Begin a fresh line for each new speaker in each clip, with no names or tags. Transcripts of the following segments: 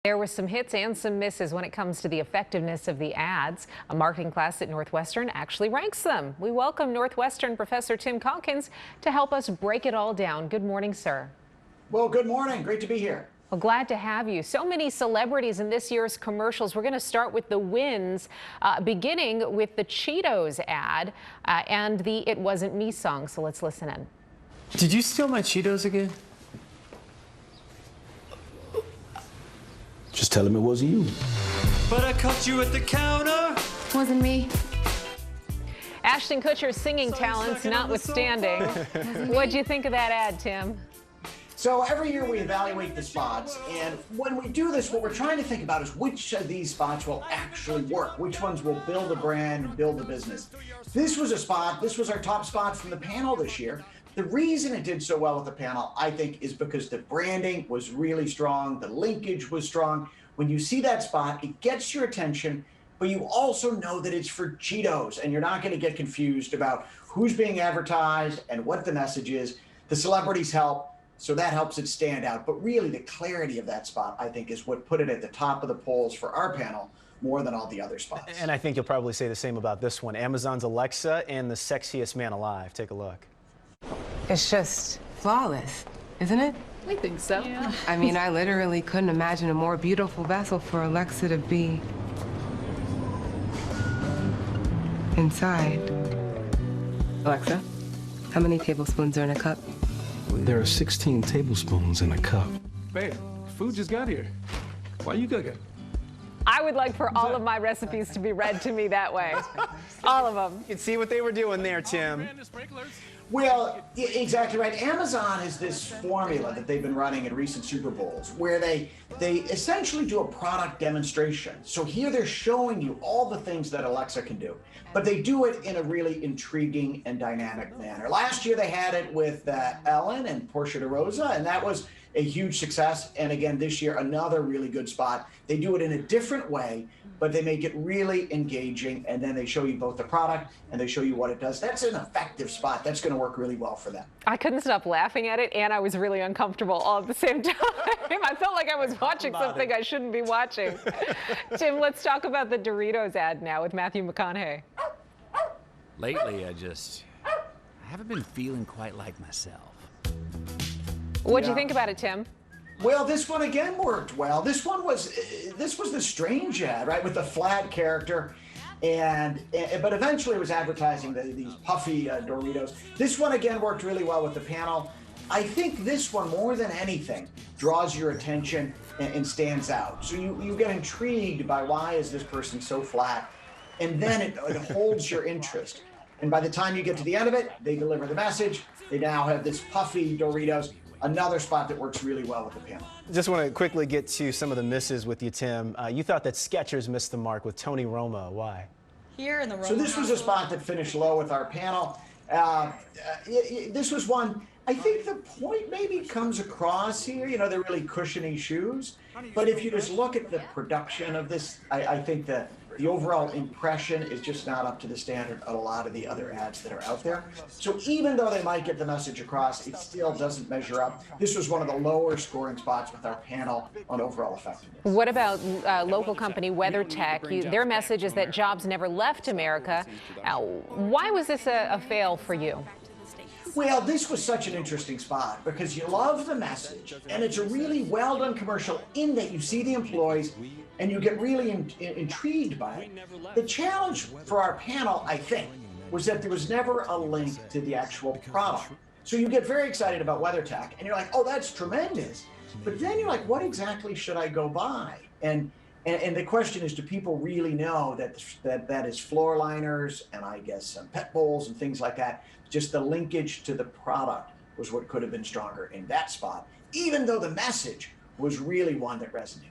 There were some hits and some misses when it comes to the effectiveness of the ads. A marketing class at Northwestern actually ranks them. We welcome Northwestern Professor Tim Calkins to help us break it all down. Good morning, sir.
Well, good morning. Great to be here.
Well, glad to have you. So many celebrities in this year's commercials. We're going to start with the wins, beginning with the Cheetos ad and the It Wasn't Me song. So let's listen in.
Did you steal my Cheetos again?
Just tell him it wasn't you.
But I caught you at the counter.
Wasn't me.
Ashton Kutcher's singing talents notwithstanding. What'd you think of that ad, Tim?
So every year we evaluate the spots, and when we do this, what we're trying to think about is which of these spots will actually work, which ones will build a brand and build a business. This was a spot, this was our top spot from the panel this year. The reason it did so well with the panel, I think, is because the branding was really strong, the linkage was strong. When you see that spot, it gets your attention, but you also know that it's for Cheetos, and you're not going to get confused about who's being advertised and what the message is. The celebrities help. So that helps it stand out. But really, the clarity of that spot, I think, is what put it at the top of the polls for our panel more than all the other spots.
And I think you'll probably say the same about this one. Amazon's Alexa and the sexiest man alive. Take a look.
It's just flawless, isn't it?
I think so.
Yeah. I mean, I literally couldn't imagine a more beautiful vessel for Alexa to be inside. Alexa, how many tablespoons are in a cup?
There are 16 tablespoons in a cup.
Babe, food just got here. Why you cooking?
I would like for all of my recipes to be read to me that way. All of them.
You can see what they were doing there, Tim.
Well, exactly right. Amazon is this formula that they've been running in recent Super Bowls where they essentially do a product demonstration. So here they're showing you all the things that Alexa can do, but they do it in a really intriguing and dynamic manner. Last year they had it with Ellen and Portia de Rosa, and that was a huge success. And again, this year, another really good spot. They do it in a different way, but they make it really engaging, and then they show you both the product and they show you what it does. That's an effective spot. That's going to work really well for them.
I couldn't stop laughing at it, and I was really uncomfortable all at the same time. I felt like I was watching something I shouldn't be watching. Tim, let's talk about the Doritos ad now with Matthew McConaughey.
Lately, I haven't been feeling quite like myself.
What'd you think about it, Tim?
Well, this one again worked well. This was the strange ad, right, with the flat character, but eventually it was advertising these puffy Doritos. This one again worked really well with the panel. I think this one, more than anything, draws your attention and stands out. So you get intrigued by why is this person so flat, and then it holds your interest. And by the time you get to the end of it, they deliver the message. They now have this puffy Doritos. Another spot that works really well with the panel.
Just want to quickly get to some of the misses with you, Tim. You thought that Skechers missed the mark with Tony Romo. Why?
Here in the
So this was a spot that finished low with our panel. This was one, I think the point maybe comes across here. You know, they're really cushiony shoes. But if you just look at the production of this, I think the overall impression is just not up to the standard of a lot of the other ads that are out there. So even though they might get the message across, it still doesn't measure up. This was one of the lower scoring spots with our panel on overall effectiveness.
What about local company Weathertech? Their message is that jobs never left America. Why was this a fail for you?
Well, this was such an interesting spot because you love the message, and it's a really well-done commercial in that you see the employees and you get really intrigued by it. The challenge for our panel, I think, was that there was never a link to the actual product. So you get very excited about WeatherTech, and you're like, oh, that's tremendous. But then you're like, what exactly should I go buy? And the question is, do people really know that is floor liners and I guess some pet bowls and things like that? Just the linkage to the product was what could have been stronger in that spot, even though the message was really one that resonated.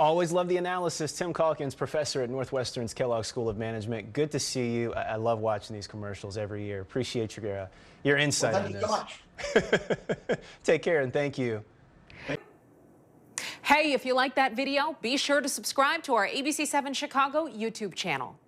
Always love the analysis. Tim Calkins, professor at Northwestern's Kellogg School of Management. Good to see you. I love watching these commercials every year. Appreciate your insight on this.
Thank you so much.
Take care and thank you.
Hey, if you like that video, be sure to subscribe to our ABC7 Chicago YouTube channel.